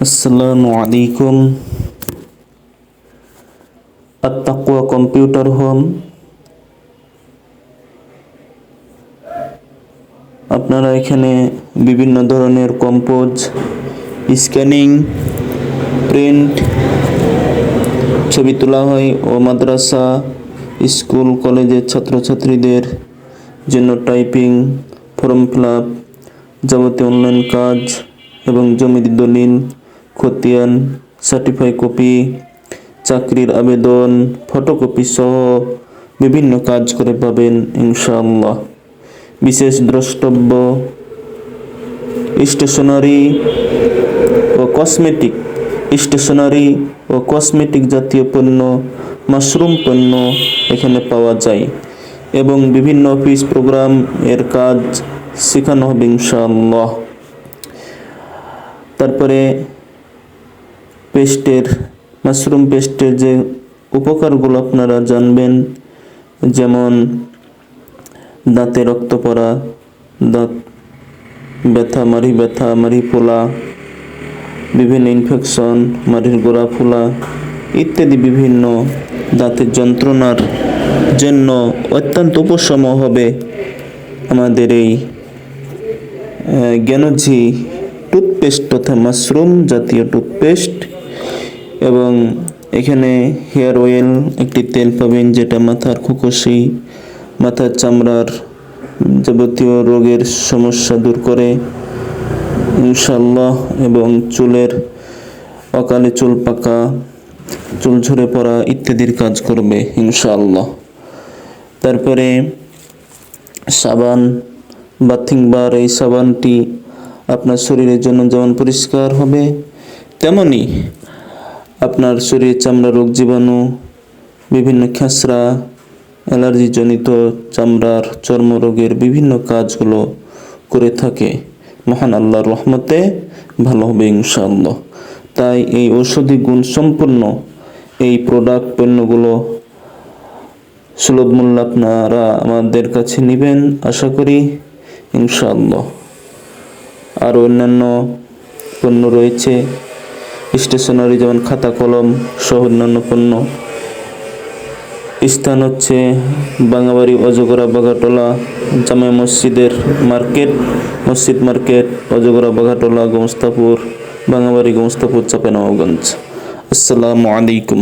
আসসালামু আলাইকুম। আত-তাকওয়া computer home. আপনারা এখানে বিভিন্ন ধরনের কম্পোজ, স্ক্যানিং, প্রিন্ট, ছবি তোলা হয় ও মাদ্রাসা, স্কুল, কলেজের ছাত্রছাত্রীদের জন্য টাইপিং, ফর্ম ফিল আপ, যাবতীয় অনলাইন কাজ এবং জমির দলিল, খতিয়ান, সার্টিফাই কপি, চাকরির আবেদন, ফটোকপি সহ বিভিন্ন কাজ করে পাবেন ইনশাআল্লাহ। বিশেষ দ্রষ্টব্য, স্টেশনারি ও কসমেটিক জাতীয় পণ্য, মাশরুম পণ্য এখানে পাওয়া যায় এবং বিভিন্ন অফিস প্রোগ্রাম এর কাজ শেখানো হবে ইনশাআল্লাহ। তারপরে মাশরুম পেস্টের যে উপকারগুলো আপনারা জানবেন, যেমন দাঁতে রক্ত পড়া, দাঁত ব্যথা, মাড়ি ফোলা, বিভিন্ন ইনফেকশন, মাড়ির গোড়া ফোলা ইত্যাদি বিভিন্ন দাঁতের যন্ত্রণার জন্য অত্যন্ত উপশম হবে আমাদের এই জ্ঞানজি টুথপেস্ট তথা মাশরুম জাতীয় টুথপেস্ট। এবং এখানে হেয়ার অয়েল একটি তেল পাবেন, যেটা মাথার খুকসি, মাথার চামড়ার যাবতীয় রোগের সমস্যা দূর করে ইনশাআল্লাহ, এবং চুলের অকালে চুল পাকা, চুল ঝরে পড়া ইত্যাদির কাজ করবে ইনশাআল্লাহ। তারপরে সাবান, বাথিং বার, এই সাবানটি আপনার শরীরের জন্য যেমন পরিষ্কার হবে, তেমনি আপনার শরীরের চামড়া রোগ জীবাণু, বিভিন্ন খেঁচড়া, অ্যালার্জিজনিত চামড়ার চর্মরোগের বিভিন্ন কাজগুলো করে থাকে। মহান আল্লাহর রহমতে ভালো হবে ইনশাআল্লাহ। তাই এই ঔষধি গুণ সম্পন্ন এই প্রোডাক্ট পণ্যগুলো সুলভ মূল্যে আপনারা আমাদের কাছে নেবেন আশা করি ইনশাআল্লাহ। আর অন্যান্য পণ্য রয়েছে স্টেশনারি, যেমন খাতা কলম সহ অন্যান্য পণ্য। স্থান হচ্ছে বাঙাবাড়ি, অজগরা, বাঘাটোলা, জামে মসজিদ মার্কেট, অজগরা, বাঘাটোলা, গোমস্তাপুর, বাঙাবাড়ি, গোমস্তাপুর, চাঁপাইনবাবগঞ্জ। আসসালামু আলাইকুম।